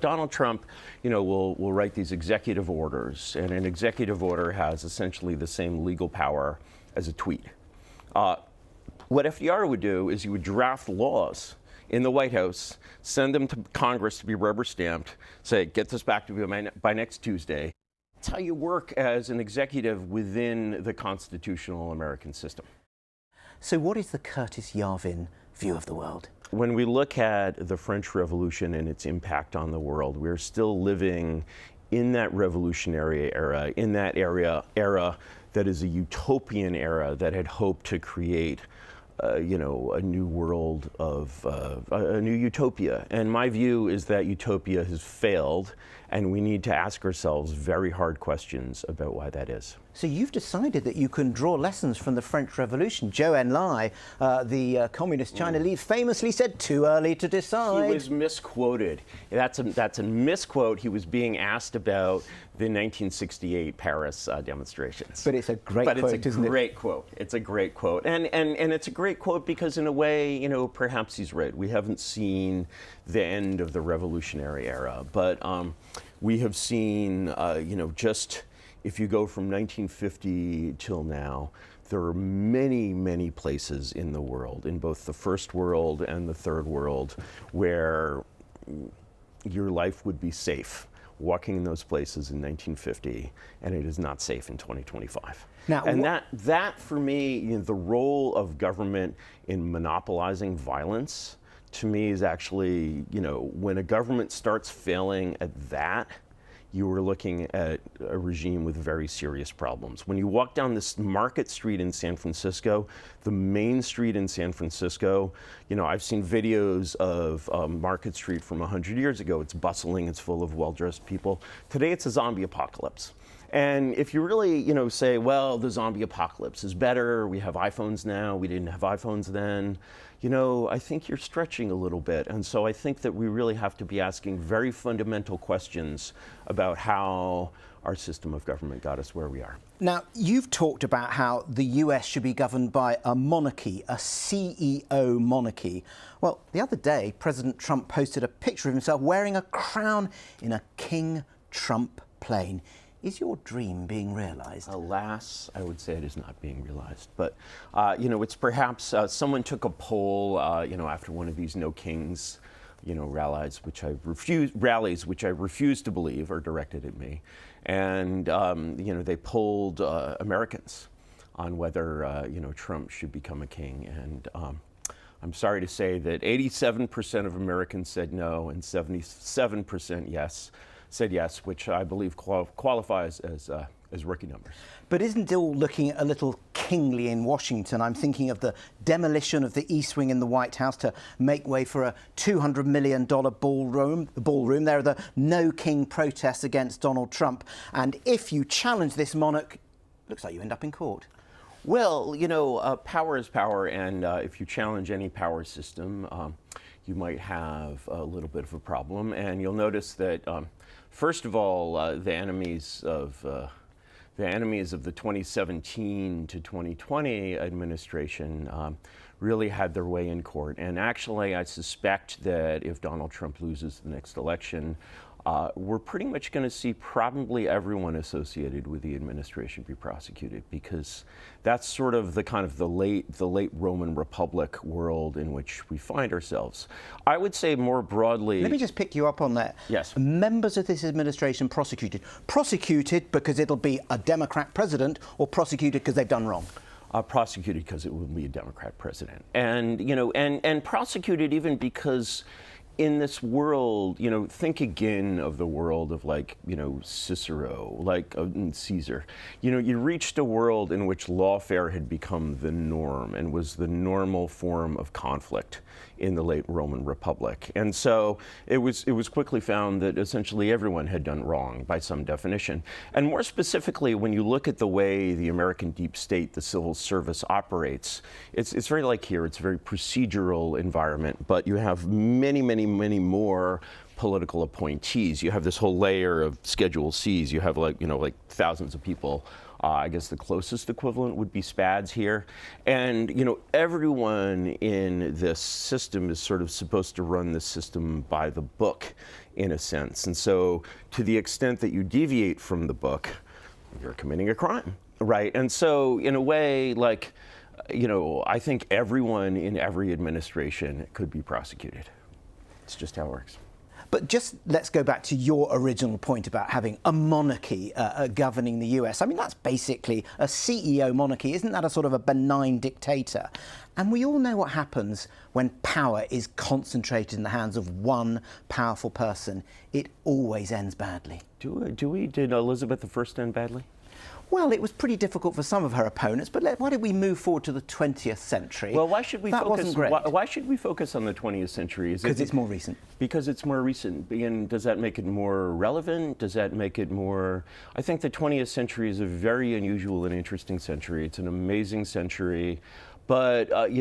Donald Trump, will write these executive orders, and an executive order has essentially the same legal power as a tweet. What FDR would do is he would draft laws in the White House, send them to Congress to be rubber stamped, say, get this back to me by next Tuesday. That's how you work as an executive within the constitutional American system. So what is the Curtis Yarvin view of the world? When we look at the French Revolution and its impact on the world, we're still living in that revolutionary era, in that era that is a utopian era that had hoped to create a new world of a new utopia. And my view is that utopia has failed, and we need to ask ourselves very hard questions about why that is. So you've decided that you can draw lessons from the French Revolution. Zhou Enlai, the communist China leader, famously said, "Too early to decide." He was misquoted. That's a misquote. He was being asked about the 1968 Paris demonstrations. But it's a great quote, isn't it? It's a great quote. It's a great quote. And it's a great quote because in a way, perhaps he's right. We haven't seen the end of the revolutionary era, but we have seen, just if you go from 1950 till now, there are many, many places in the world, in both the first world and the third world, where your life would be safe walking in those places in 1950, and it is not safe in 2025. Now, and that for me, the role of government in monopolizing violence, to me, is actually, when a government starts failing at that, you are looking at a regime with very serious problems. When you walk down this Market Street in San Francisco, the main street in San Francisco, I've seen videos of Market Street from 100 years ago. It's bustling, it's full of well-dressed people. Today it's a zombie apocalypse. And if you really, say, well, the zombie apocalypse is better, we have iPhones now, we didn't have iPhones then, I think you're stretching a little bit. And so I think that we really have to be asking very fundamental questions about how our system of government got us where we are. Now, you've talked about how the US should be governed by a monarchy, a CEO monarchy. Well, the other day, President Trump posted a picture of himself wearing a crown in a King Trump plane. Is your dream being realized? Alas, I would say it is not being realized. But, it's perhaps someone took a poll, after one of these No Kings, rallies, which I refuse to believe are directed at me. And, they polled Americans on whether, Trump should become a king. And I'm sorry to say that 87% of Americans said no and 77% said yes, which I believe qualifies as rookie numbers. But isn't it all looking a little kingly in Washington? I'm thinking of the demolition of the East Wing in the White House to make way for a $200 million ballroom. There are the No King protests against Donald Trump. And if you challenge this monarch, looks like you end up in court. Well, power is power, and if you challenge any power system, you might have a little bit of a problem. And you'll notice that, first of all, the enemies of the 2017 to 2020 administration really had their way in court. And actually, I suspect that if Donald Trump loses the next election, we're pretty much going to see probably everyone associated with the administration be prosecuted, because that's sort of the late Roman Republic world in which we find ourselves. I would say more broadly. Let me just pick you up on that. Yes. Members of this administration prosecuted. Prosecuted because it'll be a Democrat president, or prosecuted because they've done wrong? Prosecuted because it will be a Democrat president, and and prosecuted even because, in this world, think again of the world of Cicero, Caesar. You reached a world in which lawfare had become the norm and was the normal form of conflict in the late Roman Republic. And so it was quickly found that essentially everyone had done wrong by some definition. And more specifically, when you look at the way the American deep state, the civil service operates, it's very like here. It's a very procedural environment, but you have many more political appointees. You have this whole layer of Schedule Cs. You have like thousands of people I guess the closest equivalent would be SPADs here. And, everyone in this system is sort of supposed to run the system by the book, in a sense. And so to the extent that you deviate from the book, you're committing a crime, right? And so in a way, like, I think everyone in every administration could be prosecuted. It's just how it works. But just let's go back to your original point about having a monarchy governing the US. I mean, that's basically a CEO monarchy. Isn't that a sort of a benign dictator? And we all know what happens when power is concentrated in the hands of one powerful person. It always ends badly. Did Elizabeth I end badly? Well, it was pretty difficult for some of her opponents, but why don't we move forward to the 20th century? Well, why should we that focus? Wasn't great. Why should we focus on the 20th century? Because it's more recent. Because it's more recent. And does that make it more relevant? Does that make it more? I think the 20th century is a very unusual and interesting century. It's an amazing century. But, the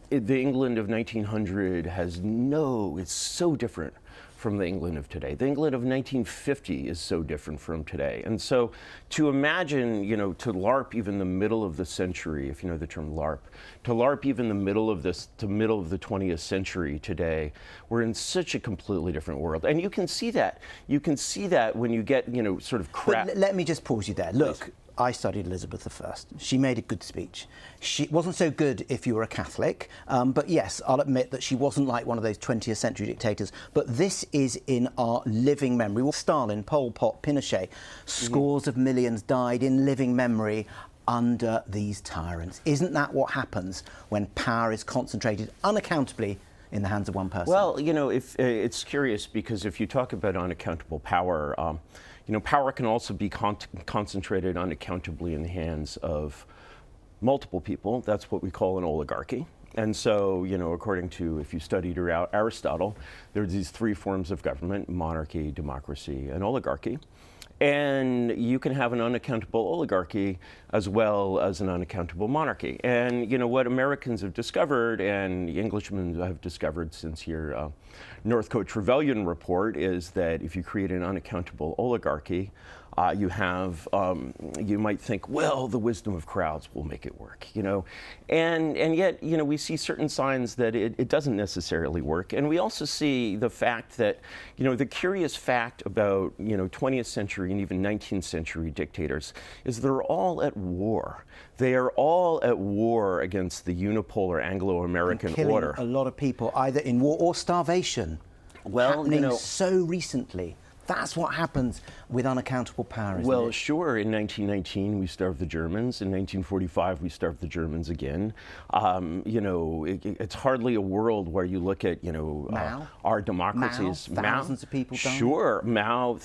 England of 1900 it's so different from the England of today. The England of 1950 is so different from today. And so to imagine, to LARP even the middle of the century, if you know the term LARP, to LARP even the middle of the 20th century today, we're in such a completely different world. And you can see that. You can see that when you get, sort of crap. But let me just pause you there. Look. I studied Elizabeth I. She made a good speech. She wasn't so good if you were a Catholic, but yes, I'll admit that she wasn't like one of those 20th century dictators. But this is in our living memory. Well, Stalin, Pol Pot, Pinochet, scores of millions died in living memory under these tyrants. Isn't that what happens when power is concentrated unaccountably in the hands of one person? Well, if it's curious because if you talk about unaccountable power, power can also be concentrated unaccountably in the hands of multiple people. That's what we call an oligarchy. And so, according to, if you studied Aristotle, there's these three forms of government: monarchy, democracy, and oligarchy. And you can have an unaccountable oligarchy as well as an unaccountable monarchy. And what Americans have discovered, and Englishmen have discovered since your Northcote Trevelyan report, is that if you create an unaccountable oligarchy, you might think, well, the wisdom of crowds will make it work, and yet, we see certain signs that it doesn't necessarily work. And we also see the fact that, the curious fact about, 20th century and even 19th century dictators is they're all at war. They are all at war against the unipolar Anglo-American order. A lot of people either in war or starvation. Well, happening so recently. That's what happens with unaccountable power, isn't it? Well, sure. In 1919, we starved the Germans. In 1945, we starved the Germans again. It's hardly a world where you look at, our democracies. Mao, thousands of people died. Sure. Mao,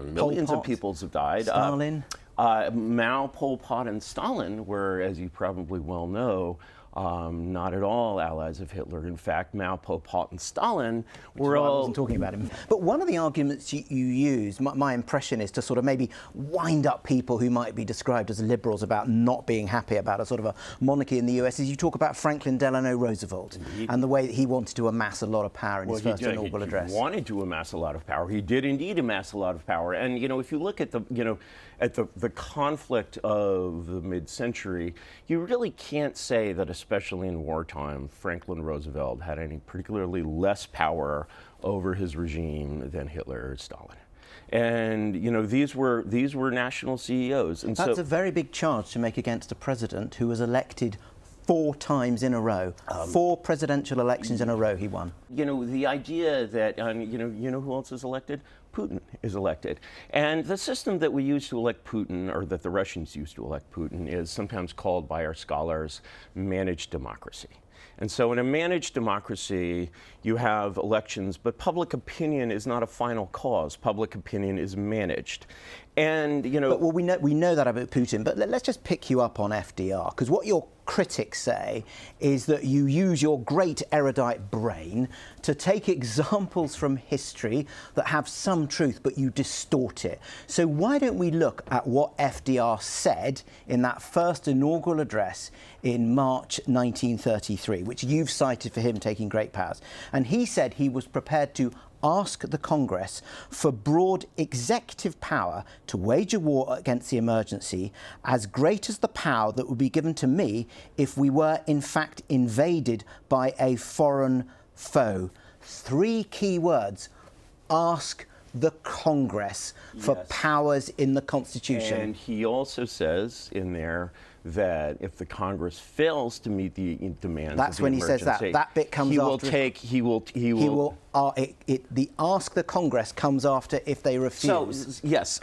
millions of people have died. Stalin. Mao, Pol Pot, and Stalin were, as you probably well know, not at all allies of Hitler. In fact, Mao, Pol Pot, and Stalin were all... I wasn't talking about him. But one of the arguments you use, my impression is to sort of maybe wind up people who might be described as liberals about not being happy about a sort of a monarchy in the US, is you talk about Franklin Delano Roosevelt and the way that he wanted to amass a lot of power in his first inaugural address. He wanted to amass a lot of power. He did indeed amass a lot of power. And, if you look at the conflict of the mid-century, you really can't say that, especially in wartime, Franklin Roosevelt had any particularly less power over his regime than Hitler or Stalin. And these were national CEOs. And that's a very big charge to make against a president who was elected 4 times in a row. 4 presidential elections in a row he won. The idea that, who else is elected? Putin is elected. And the system that we use to elect Putin, or that the Russians use to elect Putin, is sometimes called by our scholars managed democracy. And so in a managed democracy, you have elections, but public opinion is not a final cause. Public opinion is managed. And, But, well, we know that about Putin, but let's just pick you up on FDR, because what your critics say is that you use your great erudite brain to take examples from history that have some truth, but you distort it. So why don't we look at what FDR said in that first inaugural address in March 1933, which you've cited for him taking great powers. And he said he was prepared to ask the Congress for broad executive power to wage a war against the emergency as great as the power that would be given to me if we were in fact invaded by a foreign foe. 3 key words. Ask the Congress for powers in the Constitution. And he also says in there that if the Congress fails to meet the demands That's of the when emergency, he says that. That bit comes after. The ask the Congress comes after if they refuse. So, yes.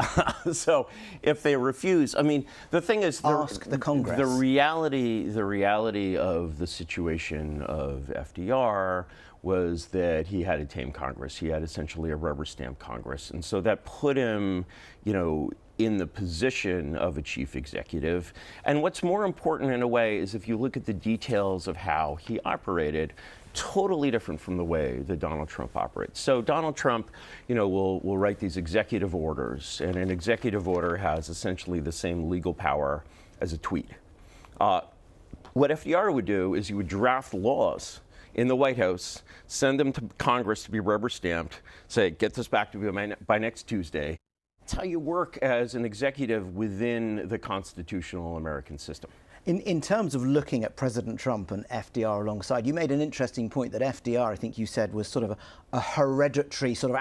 So if they refuse, I mean, the thing is, ask the Congress. The reality of the situation of FDR was that he had a tame Congress. He had essentially a rubber stamp Congress. And so that put him, in the position of a chief executive. And what's more important in a way is if you look at the details of how he operated, totally different from the way that Donald Trump operates. So Donald Trump, will write these executive orders, and an executive order has essentially the same legal power as a tweet. What FDR would do is he would draft laws in the White House, send them to Congress to be rubber stamped, say, get this back to me by next Tuesday. That's how you work as an executive within the constitutional American system. In terms of looking at President Trump and FDR alongside, you made an interesting point that FDR, I think you said, was sort of a hereditary sort of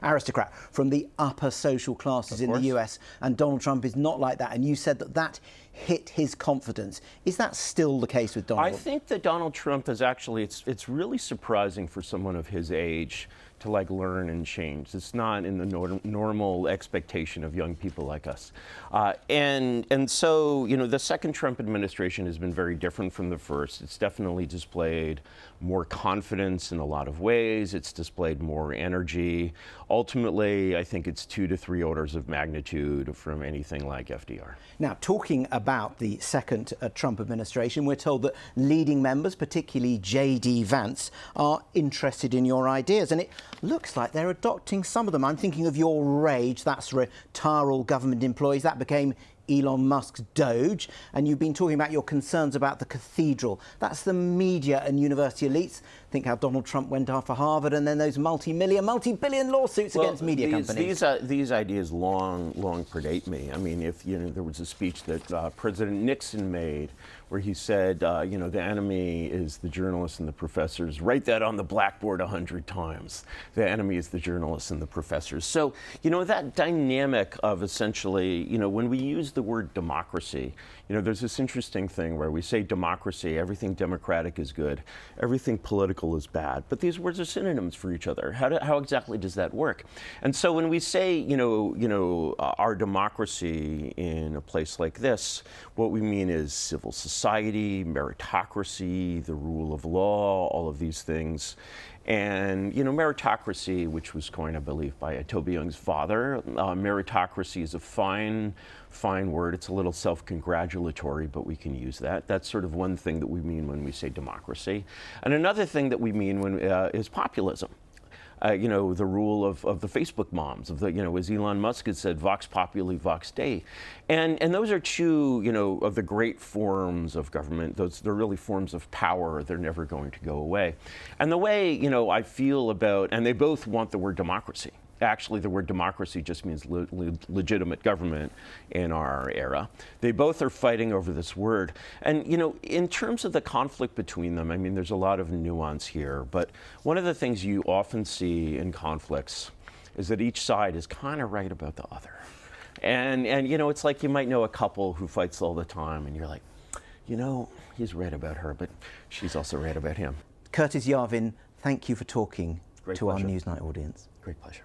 aristocrat from the upper social classes in the US, and Donald Trump is not like that. And you said that hit his confidence. Is that still the case with Donald? I think that Donald Trump is actually, it's really surprising for someone of his age to learn and change. It's not in the normal expectation of young people like us. And so, the second Trump administration has been very different from the first. It's definitely displayed more confidence in a lot of ways. It's displayed more energy. Ultimately, I think it's 2 to 3 orders of magnitude from anything like FDR. Now, talking about the second Trump administration, we're told that leading members, particularly JD Vance, are interested in your ideas. And it looks like they're adopting some of them. I'm thinking of your rage. That's retire all government employees. That became Elon Musk's Doge, and you've been talking about your concerns about the cathedral. That's the media and university elites. Think how Donald Trump went after Harvard, and then those multi-billion lawsuits against media companies. These ideas long predate me. I mean, if there was a speech that President Nixon made where he said, the enemy is the journalists and the professors. Write that on the blackboard 100 times. The enemy is the journalists and the professors. So, that dynamic of essentially, when we use the word democracy, there's this interesting thing where we say democracy, everything democratic is good, everything political is bad. But these words are synonyms for each other. How exactly does that work? And so when we say, our democracy in a place like this, what we mean is civil society, meritocracy, the rule of law, all of these things. And, meritocracy, which was coined, I believe, by Toby Young's father, meritocracy is a fine word. It's a little self-congratulatory, but we can use that. That's sort of one thing that we mean when we say democracy. And another thing that we mean is populism. The rule of the Facebook moms, as Elon Musk had said, vox populi, vox dei. And those are 2, of the great forms of government. They're really forms of power. They're never going to go away. And the way, I feel about, and they both want the word democracy. Actually, the word democracy just means legitimate government in our era. They both are fighting over this word. And, in terms of the conflict between them, I mean, there's a lot of nuance here. But one of the things you often see in conflicts is that each side is kind of right about the other. And it's like you might know a couple who fights all the time, and you're like, he's right about her, but she's also right about him. Curtis Yarvin, thank you for talking to our pleasure. Newsnight audience. Great pleasure.